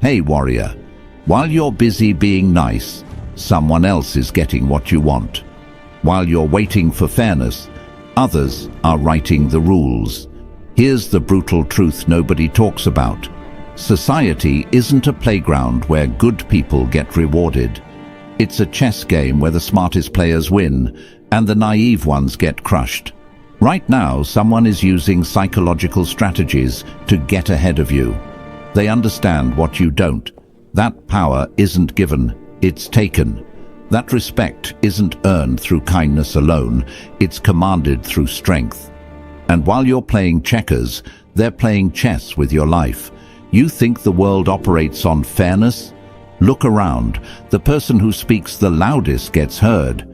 Hey warrior, while you're busy being nice, someone else is getting what you want. While you're waiting for fairness, others are writing the rules. Here's the brutal truth nobody talks about. Society isn't a playground where good people get rewarded. It's a chess game where the smartest players win and the naive ones get crushed. Right now, someone is using psychological strategies to get ahead of you. They understand what you don't. That power isn't given, it's taken. That respect isn't earned through kindness alone, it's commanded through strength. And while you're playing checkers, they're playing chess with your life. You think the world operates on fairness? Look around. The person who speaks the loudest gets heard.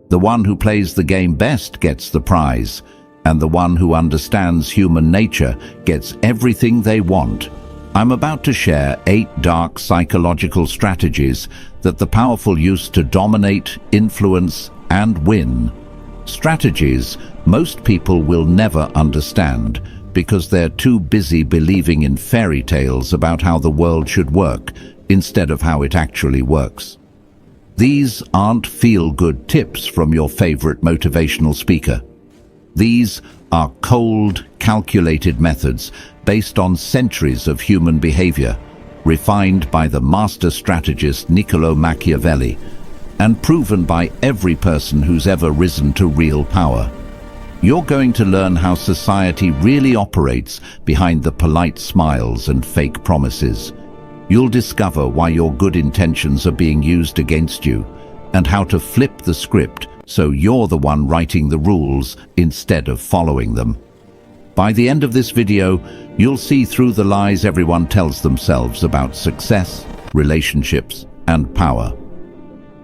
The one who plays the game best gets the prize. And the one who understands human nature gets everything they want. I'm about to share 8 dark psychological strategies that the powerful use to dominate, influence, and win. Strategies most people will never understand because they're too busy believing in fairy tales about how the world should work instead of how it actually works. These aren't feel-good tips from your favorite motivational speaker. These are cold, calculated methods based on centuries of human behavior, refined by the master strategist Machiavelli, and proven by every person who's ever risen to real power. You're going to learn how society really operates behind the polite smiles and fake promises. You'll discover why your good intentions are being used against you, and how to flip the script so you're the one writing the rules instead of following them. By the end of this video, you'll see through the lies everyone tells themselves about success, relationships, and power.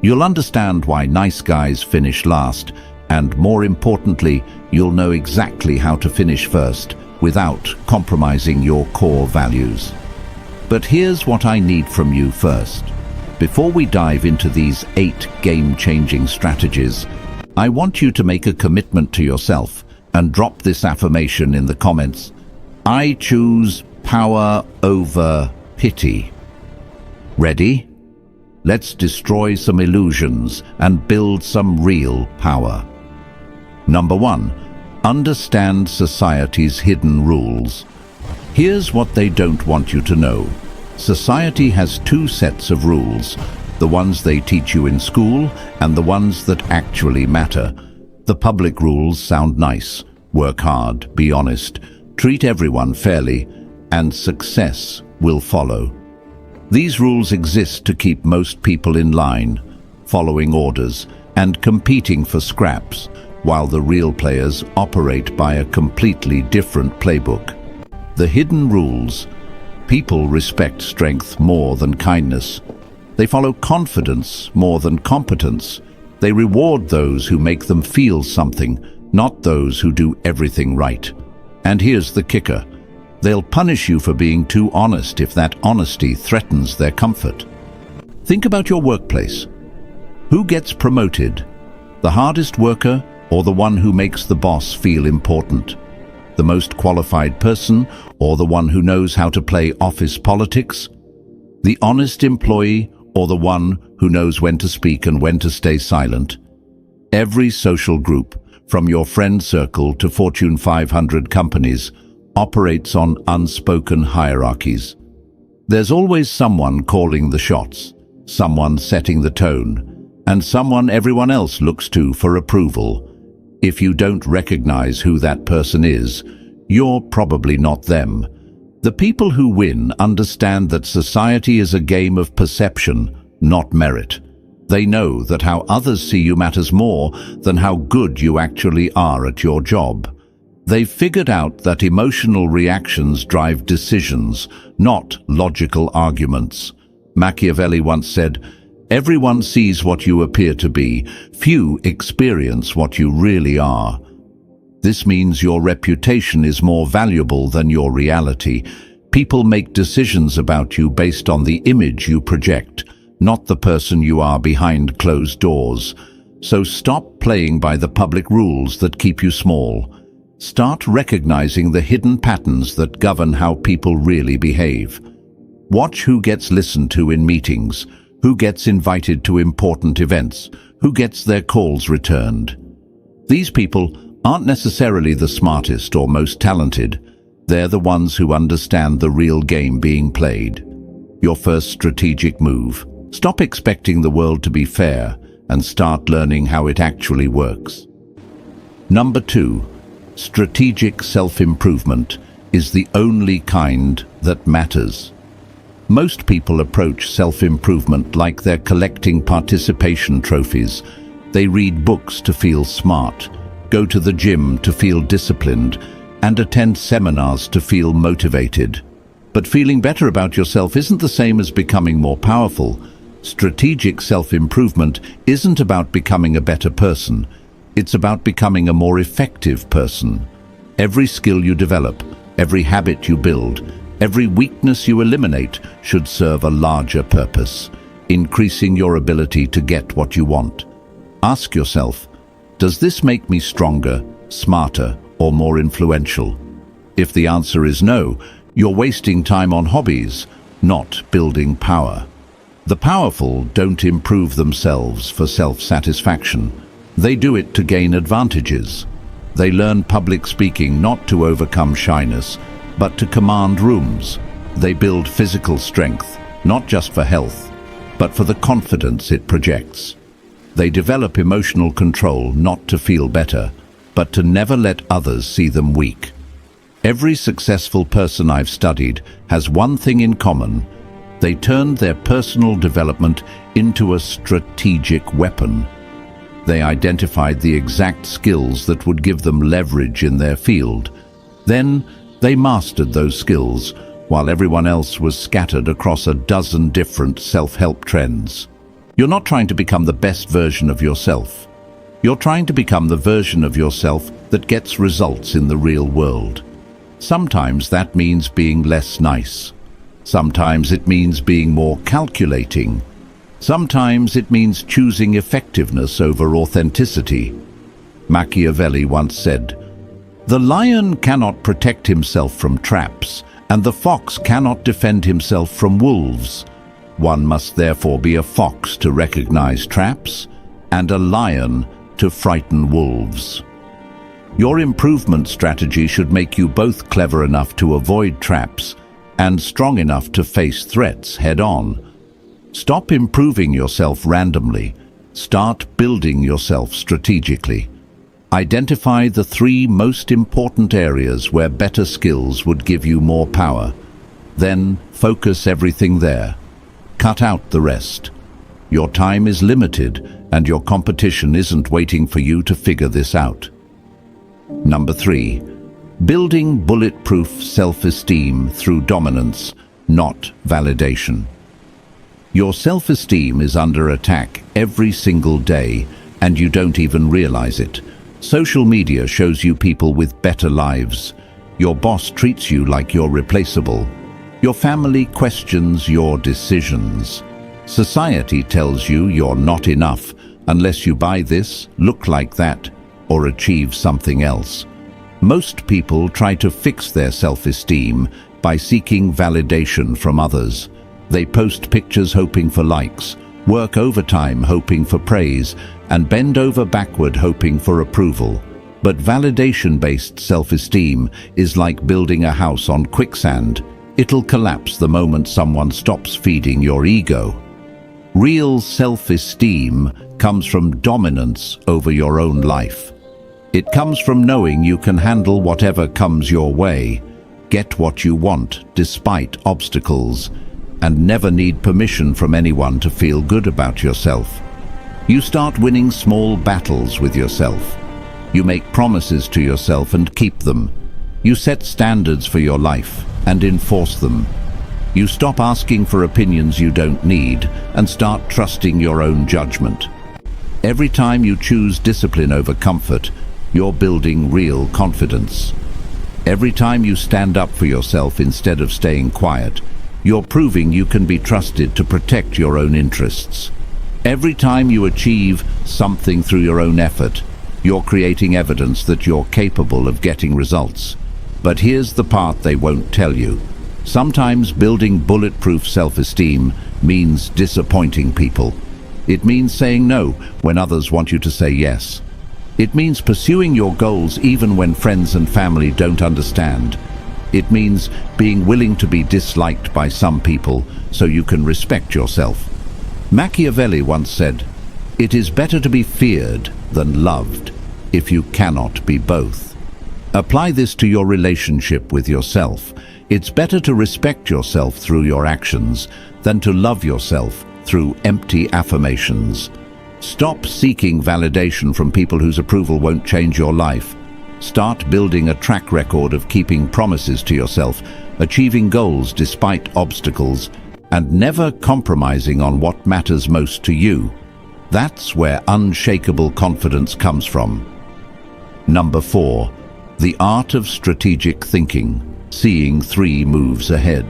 You'll understand why nice guys finish last, and more importantly, you'll know exactly how to finish first without compromising your core values. But here's what I need from you first. Before we dive into these 8 game-changing strategies, I want you to make a commitment to yourself and drop this affirmation in the comments. I choose power over pity. Ready? Let's destroy some illusions and build some real power. Number 1. Understand society's hidden rules. Here's what they don't want you to know. Society has 2 sets of rules, the ones they teach you in school and the ones that actually matter. The public rules sound nice. Work hard, be honest, treat everyone fairly, and success will follow. These rules exist to keep most people in line, following orders, and competing for scraps, while the real players operate by a completely different playbook. The hidden rules. People respect strength more than kindness. They follow confidence more than competence. They reward those who make them feel something, not those who do everything right. And here's the kicker. They'll punish you for being too honest if that honesty threatens their comfort. Think about your workplace. Who gets promoted? The hardest worker or the one who makes the boss feel important? The most qualified person or the one who knows how to play office politics? The honest employee or the one who knows when to speak and when to stay silent? Every social group, from your friend circle to Fortune 500 companies, operates on unspoken hierarchies. There's always someone calling the shots, someone setting the tone, and someone everyone else looks to for approval. If you don't recognize who that person is, you're probably not them. The people who win understand that society is a game of perception, not merit. They know that how others see you matters more than how good you actually are at your job. They've figured out that emotional reactions drive decisions, not logical arguments. Machiavelli once said, "Everyone sees what you appear to be. Few experience what you really are." This means your reputation is more valuable than your reality. People make decisions about you based on the image you project, not the person you are behind closed doors. So stop playing by the public rules that keep you small. Start recognizing the hidden patterns that govern how people really behave. Watch who gets listened to in meetings, who gets invited to important events, who gets their calls returned. These people aren't necessarily the smartest or most talented. They're the ones who understand the real game being played. Your first strategic move. Stop expecting the world to be fair and start learning how it actually works. Number 2, strategic self-improvement is the only kind that matters. Most people approach self-improvement like they're collecting participation trophies. They read books to feel smart, go to the gym to feel disciplined, and attend seminars to feel motivated. But feeling better about yourself isn't the same as becoming more powerful. Strategic self-improvement isn't about becoming a better person. It's about becoming a more effective person. Every skill you develop, every habit you build, every weakness you eliminate should serve a larger purpose, increasing your ability to get what you want. Ask yourself, does this make me stronger, smarter, or more influential? If the answer is no, you're wasting time on hobbies, not building power. The powerful don't improve themselves for self-satisfaction. They do it to gain advantages. They learn public speaking not to overcome shyness, but to command rooms. They build physical strength, not just for health, but for the confidence it projects. They develop emotional control not to feel better, but to never let others see them weak. Every successful person I've studied has one thing in common. They turned their personal development into a strategic weapon. They identified the exact skills that would give them leverage in their field. Then they mastered those skills while everyone else was scattered across a dozen different self-help trends. You're not trying to become the best version of yourself. You're trying to become the version of yourself that gets results in the real world. Sometimes that means being less nice. Sometimes it means being more calculating. Sometimes it means choosing effectiveness over authenticity. Machiavelli once said, "The lion cannot protect himself from traps, and the fox cannot defend himself from wolves. One must therefore be a fox to recognize traps, and a lion to frighten wolves." Your improvement strategy should make you both clever enough to avoid traps and strong enough to face threats head-on. Stop improving yourself randomly. Start building yourself strategically. Identify the 3 most important areas where better skills would give you more power. Then focus everything there. Cut out the rest. Your time is limited, and your competition isn't waiting for you to figure this out. Number 3, building bulletproof self-esteem through dominance, not validation. Your self-esteem is under attack every single day, and you don't even realize it. Social media shows you people with better lives. Your boss treats you like you're replaceable. Your family questions your decisions. Society tells you you're not enough unless you buy this, look like that, or achieve something else. Most people try to fix their self-esteem by seeking validation from others. They post pictures hoping for likes, work overtime hoping for praise, and bend over backward hoping for approval. But validation-based self-esteem is like building a house on quicksand. It'll collapse the moment someone stops feeding your ego. Real self-esteem comes from dominance over your own life. It comes from knowing you can handle whatever comes your way, get what you want despite obstacles, and never need permission from anyone to feel good about yourself. You start winning small battles with yourself. You make promises to yourself and keep them. You set standards for your life and enforce them. You stop asking for opinions you don't need and start trusting your own judgment. Every time you choose discipline over comfort, you're building real confidence. Every time you stand up for yourself instead of staying quiet, you're proving you can be trusted to protect your own interests. Every time you achieve something through your own effort, you're creating evidence that you're capable of getting results. But here's the part they won't tell you. Sometimes building bulletproof self-esteem means disappointing people. It means saying no when others want you to say yes. It means pursuing your goals even when friends and family don't understand. It means being willing to be disliked by some people so you can respect yourself. Machiavelli once said, "It is better to be feared than loved if you cannot be both." Apply this to your relationship with yourself. It's better to respect yourself through your actions than to love yourself through empty affirmations. Stop seeking validation from people whose approval won't change your life. Start building a track record of keeping promises to yourself, achieving goals despite obstacles, and never compromising on what matters most to you. That's where unshakable confidence comes from. Number 4. The art of strategic thinking, seeing 3 moves ahead.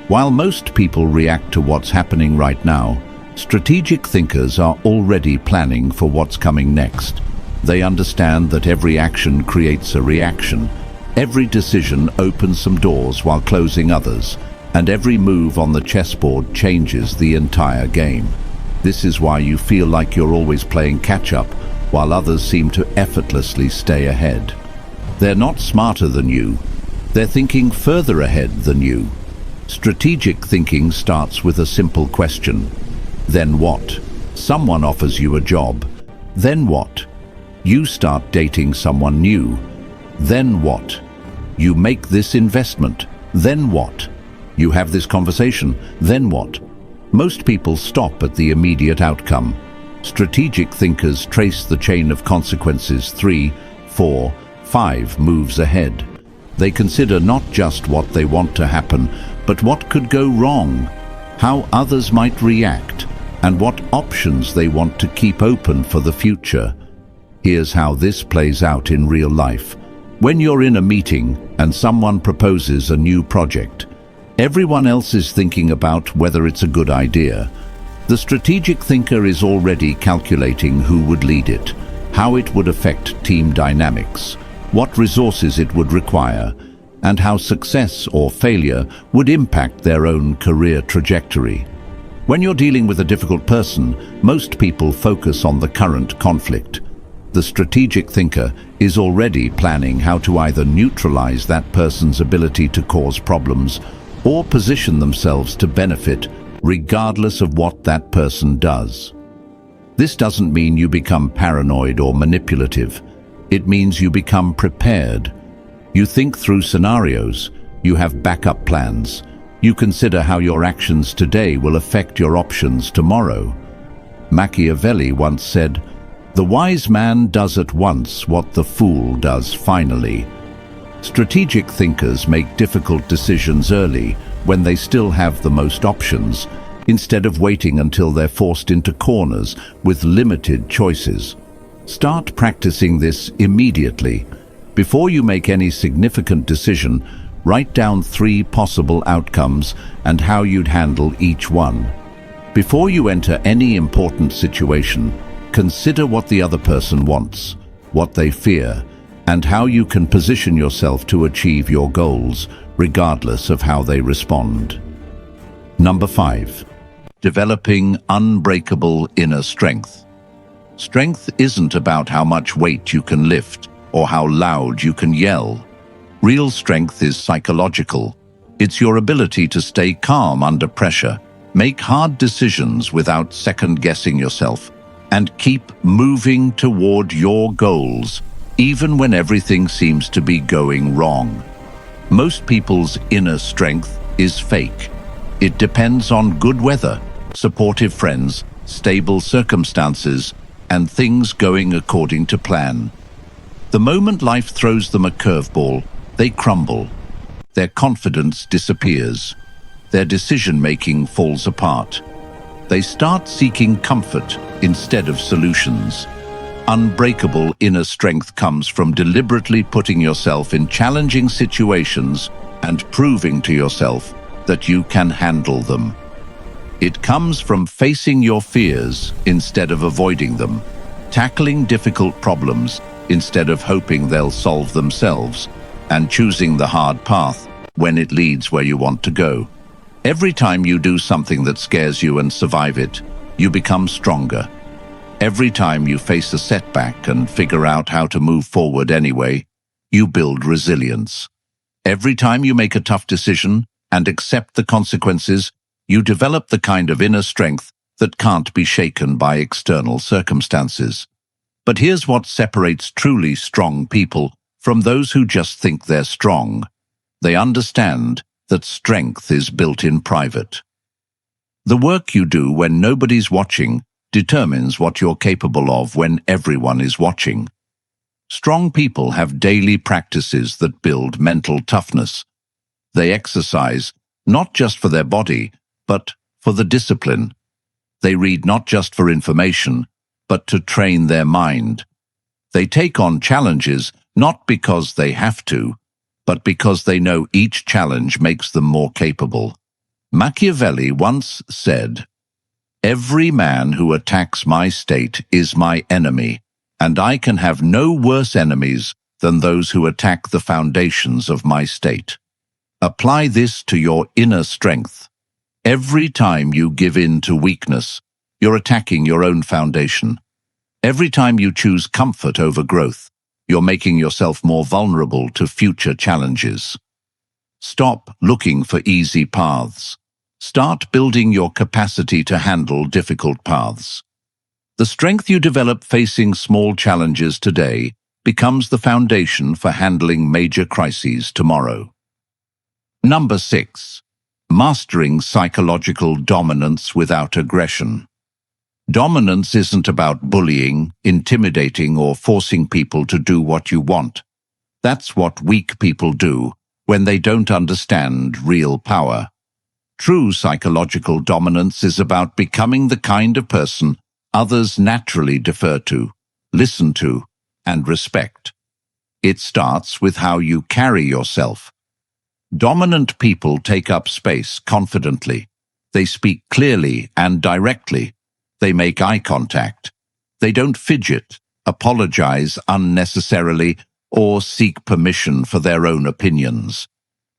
While most people react to what's happening right now, strategic thinkers are already planning for what's coming next. They understand that every action creates a reaction. Every decision opens some doors while closing others, and every move on the chessboard changes the entire game. This is why you feel like you're always playing catch-up, while others seem to effortlessly stay ahead. They're not smarter than you. They're thinking further ahead than you. Strategic thinking starts with a simple question. Then what? Someone offers you a job. Then what? You start dating someone new. Then what? You make this investment. Then what? You have this conversation. Then what? Most people stop at the immediate outcome. Strategic thinkers trace the chain of consequences 3, 4, 5 moves ahead. They consider not just what they want to happen, but what could go wrong, how others might react, and what options they want to keep open for the future. Here's how this plays out in real life. When you're in a meeting and someone proposes a new project, everyone else is thinking about whether it's a good idea. The strategic thinker is already calculating who would lead it, how it would affect team dynamics, what resources it would require, and how success or failure would impact their own career trajectory. When you're dealing with a difficult person, most people focus on the current conflict. The strategic thinker is already planning how to either neutralize that person's ability to cause problems or position themselves to benefit regardless of what that person does. This doesn't mean you become paranoid or manipulative. It means you become prepared. You think through scenarios. You have backup plans. You consider how your actions today will affect your options tomorrow. Machiavelli once said, "The wise man does at once what the fool does finally." Strategic thinkers make difficult decisions early, when they still have the most options, instead of waiting until they're forced into corners with limited choices. Start practicing this immediately. Before you make any significant decision, write down 3 possible outcomes and how you'd handle each one. Before you enter any important situation, consider what the other person wants, what they fear, and how you can position yourself to achieve your goals, regardless of how they respond. Number 5. Developing unbreakable inner strength. Strength isn't about how much weight you can lift or how loud you can yell. Real strength is psychological. It's your ability to stay calm under pressure, make hard decisions without second-guessing yourself, and keep moving toward your goals, even when everything seems to be going wrong. Most people's inner strength is fake. It depends on good weather, supportive friends, stable circumstances, and things going according to plan. The moment life throws them a curveball, they crumble. Their confidence disappears. Their decision-making falls apart. They start seeking comfort instead of solutions. Unbreakable inner strength comes from deliberately putting yourself in challenging situations and proving to yourself that you can handle them. It comes from facing your fears instead of avoiding them, tackling difficult problems instead of hoping they'll solve themselves, and choosing the hard path when it leads where you want to go. Every time you do something that scares you and survive it, you become stronger. Every time you face a setback and figure out how to move forward anyway, you build resilience. Every time you make a tough decision and accept the consequences, you develop the kind of inner strength that can't be shaken by external circumstances. But here's what separates truly strong people from those who just think they're strong. They understand that strength is built in private. The work you do when nobody's watching determines what you're capable of when everyone is watching. Strong people have daily practices that build mental toughness. They exercise not just for their body, but for the discipline. They read not just for information, but to train their mind. They take on challenges not because they have to, but because they know each challenge makes them more capable. Machiavelli once said, "Every man who attacks my state is my enemy, and I can have no worse enemies than those who attack the foundations of my state." Apply this to your inner strength. Every time you give in to weakness, you're attacking your own foundation. Every time you choose comfort over growth, you're making yourself more vulnerable to future challenges. Stop looking for easy paths. Start building your capacity to handle difficult paths. The strength you develop facing small challenges today becomes the foundation for handling major crises tomorrow. Number 6. Mastering psychological dominance without aggression. Dominance isn't about bullying, intimidating, or forcing people to do what you want. That's what weak people do when they don't understand real power. True psychological dominance is about becoming the kind of person others naturally defer to, listen to, and respect. It starts with how you carry yourself. Dominant people take up space confidently. They speak clearly and directly. They make eye contact. They don't fidget, apologize unnecessarily, or seek permission for their own opinions.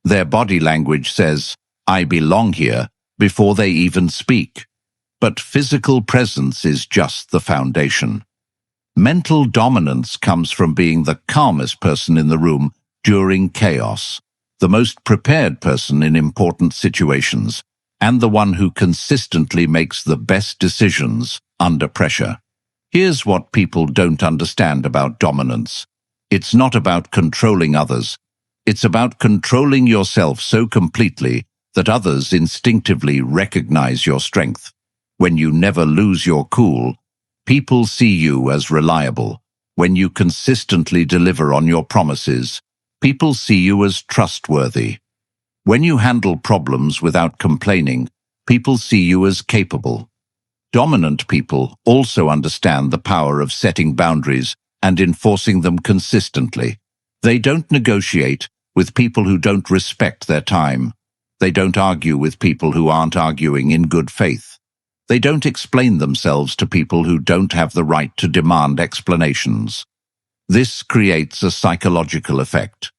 Their body language says, "I belong here," before they even speak. But physical presence is just the foundation. Mental dominance comes from being the calmest person in the room during chaos, the most prepared person in important situations, and the one who consistently makes the best decisions under pressure. Here's what people don't understand about dominance. It's not about controlling others. It's about controlling yourself so completely that others instinctively recognize your strength. When you never lose your cool, people see you as reliable. When you consistently deliver on your promises, people see you as trustworthy. When you handle problems without complaining, people see you as capable. Dominant people also understand the power of setting boundaries and enforcing them consistently. They don't negotiate with people who don't respect their time. They don't argue with people who aren't arguing in good faith. They don't explain themselves to people who don't have the right to demand explanations. This creates a psychological effect.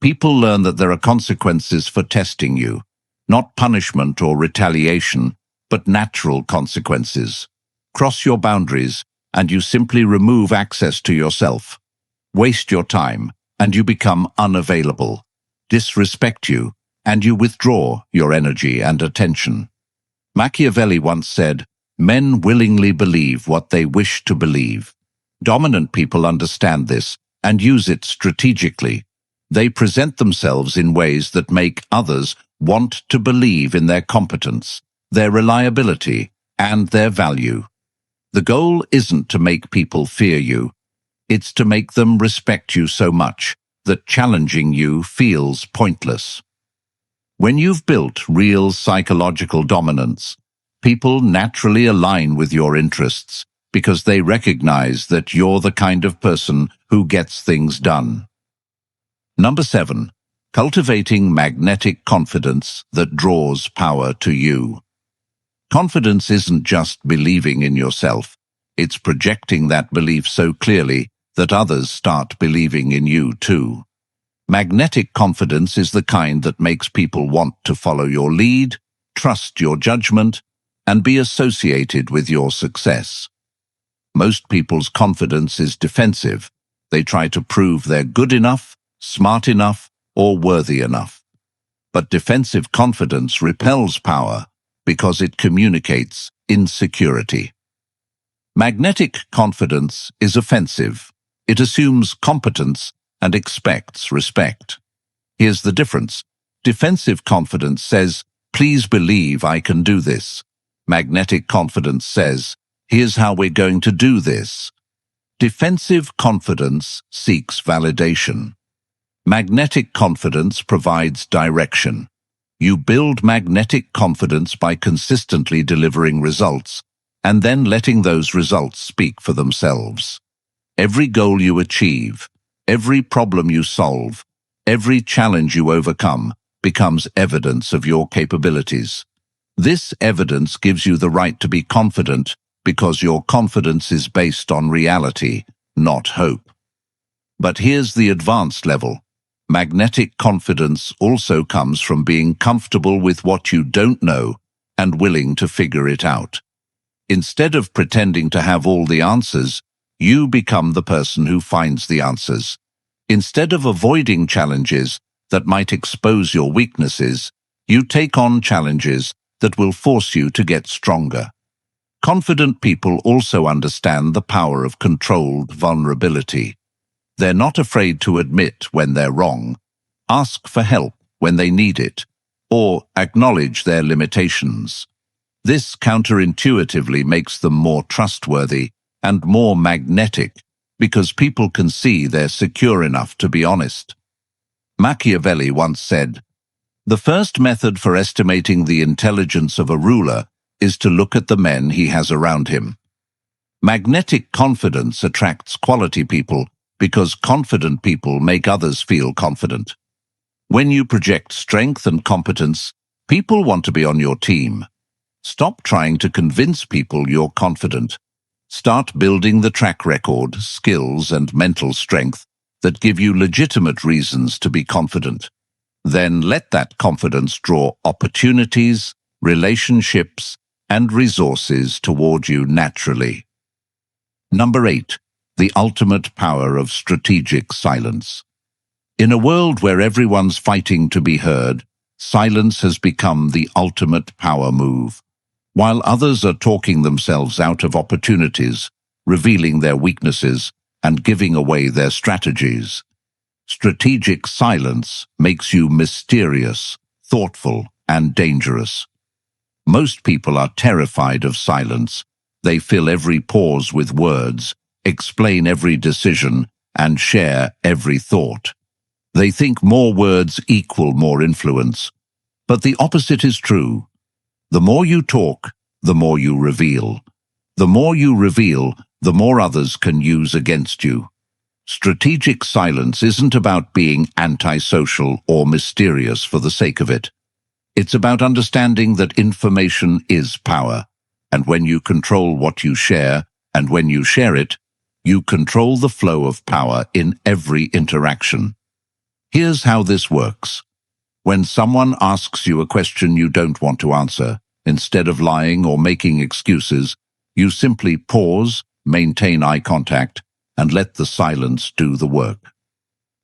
People learn that there are consequences for testing you, not punishment or retaliation, but natural consequences. Cross your boundaries, and you simply remove access to yourself. Waste your time, and you become unavailable. Disrespect you, and you withdraw your energy and attention. Machiavelli once said, "Men willingly believe what they wish to believe." Dominant people understand this and use it strategically. They present themselves in ways that make others want to believe in their competence, their reliability, and their value. The goal isn't to make people fear you. It's to make them respect you so much that challenging you feels pointless. When you've built real psychological dominance, people naturally align with your interests because they recognize that you're the kind of person who gets things done. Number 7. Cultivating magnetic confidence that draws power to you. Confidence isn't just believing in yourself. It's projecting that belief so clearly that others start believing in you too. Magnetic confidence is the kind that makes people want to follow your lead, trust your judgment, and be associated with your success. Most people's confidence is defensive. They try to prove they're good enough, smart enough, or worthy enough. But defensive confidence repels power because it communicates insecurity. Magnetic confidence is offensive. It assumes competence and expects respect. Here's the difference. Defensive confidence says, "Please believe I can do this." Magnetic confidence says, "Here's how we're going to do this." Defensive confidence seeks validation. Magnetic confidence provides direction. You build magnetic confidence by consistently delivering results and then letting those results speak for themselves. Every goal you achieve, every problem you solve, every challenge you overcome becomes evidence of your capabilities. This evidence gives you the right to be confident because your confidence is based on reality, not hope. But here's the advanced level. Magnetic confidence also comes from being comfortable with what you don't know and willing to figure it out. Instead of pretending to have all the answers, you become the person who finds the answers. Instead of avoiding challenges that might expose your weaknesses, you take on challenges that will force you to get stronger. Confident people also understand the power of controlled vulnerability. They're not afraid to admit when they're wrong, ask for help when they need it, or acknowledge their limitations. This counterintuitively makes them more trustworthy and more magnetic because people can see they're secure enough to be honest. Machiavelli once said, "The first method for estimating the intelligence of a ruler is to look at the men he has around him." Magnetic confidence attracts quality people because confident people make others feel confident. When you project strength and competence, people want to be on your team. Stop trying to convince people you're confident. Start building the track record, skills, and mental strength that give you legitimate reasons to be confident. Then let that confidence draw opportunities, relationships, and resources toward you naturally. Number 8. The ultimate power of strategic silence. In a world where everyone's fighting to be heard, silence has become the ultimate power move. While others are talking themselves out of opportunities, revealing their weaknesses, and giving away their strategies, strategic silence makes you mysterious, thoughtful, and dangerous. Most people are terrified of silence. They fill every pause with words, explain every decision, and share every thought. They think more words equal more influence. But the opposite is true. The more you talk, the more you reveal. The more you reveal, the more others can use against you. Strategic silence isn't about being antisocial or mysterious for the sake of it. It's about understanding that information is power, and when you control what you share, and when you share it, you control the flow of power in every interaction. Here's how this works. When someone asks you a question you don't want to answer, instead of lying or making excuses, you simply pause, maintain eye contact, and let the silence do the work.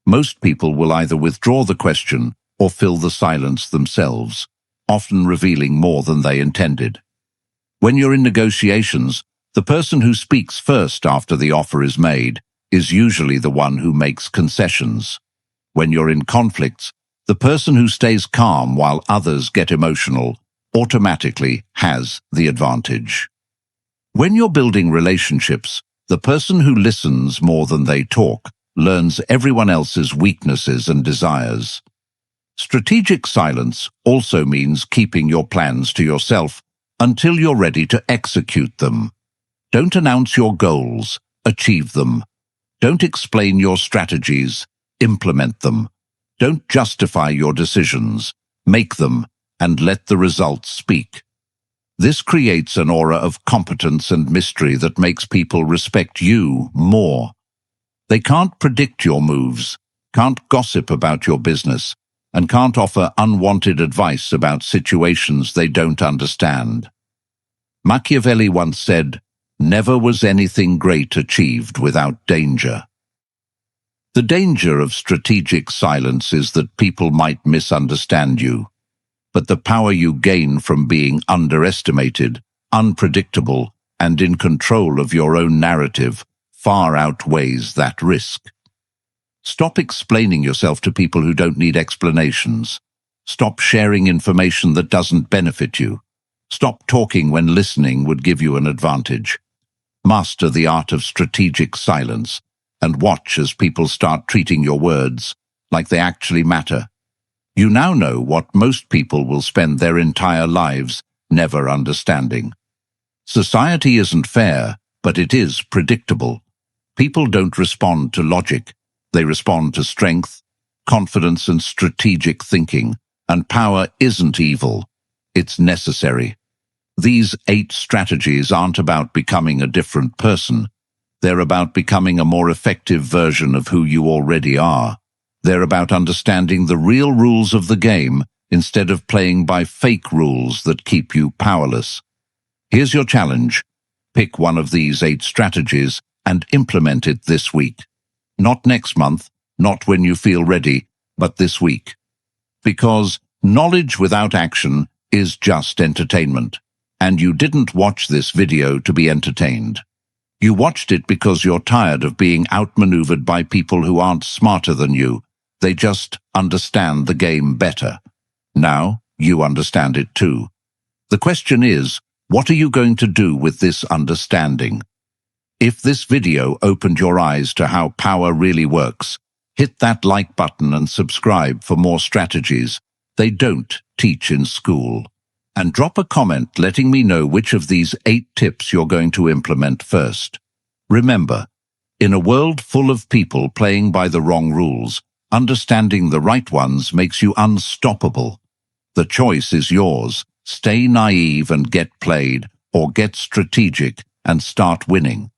Most people will either withdraw the question or fill the silence themselves, often revealing more than they intended. When you're in negotiations, the person who speaks first after the offer is made is usually the one who makes concessions. When you're in conflicts, the person who stays calm while others get emotional automatically has the advantage. When you're building relationships, the person who listens more than they talk learns everyone else's weaknesses and desires. Strategic silence also means keeping your plans to yourself until you're ready to execute them. Don't announce your goals, achieve them. Don't explain your strategies, implement them. Don't justify your decisions, make them, and let the results speak. This creates an aura of competence and mystery that makes people respect you more. They can't predict your moves, can't gossip about your business, and can't offer unwanted advice about situations they don't understand. Machiavelli once said, "Never was anything great achieved without danger." The danger of strategic silence is that people might misunderstand you, but the power you gain from being underestimated, unpredictable, and in control of your own narrative far outweighs that risk. Stop explaining yourself to people who don't need explanations. Stop sharing information that doesn't benefit you. Stop talking when listening would give you an advantage. Master the art of strategic silence and watch as people start treating your words like they actually matter. You now know what most people will spend their entire lives never understanding. Society isn't fair, but it is predictable. People don't respond to logic. They respond to strength, confidence, and strategic thinking. And power isn't evil. It's necessary. These 8 strategies aren't about becoming a different person. They're about becoming a more effective version of who you already are. They're about understanding the real rules of the game instead of playing by fake rules that keep you powerless. Here's your challenge. Pick one of these 8 strategies and implement it this week. Not next month, not when you feel ready, but this week. Because knowledge without action is just entertainment. And you didn't watch this video to be entertained. You watched it because you're tired of being outmaneuvered by people who aren't smarter than you. They just understand the game better. Now, you understand it too. The question is, what are you going to do with this understanding? If this video opened your eyes to how power really works, hit that like button and subscribe for more strategies they don't teach in school. And drop a comment letting me know which of these 8 tips you're going to implement first. Remember, in a world full of people playing by the wrong rules, understanding the right ones makes you unstoppable. The choice is yours. Stay naive and get played, or get strategic and start winning.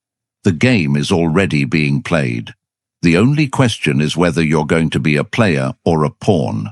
The game is already being played. The only question is whether you're going to be a player or a pawn.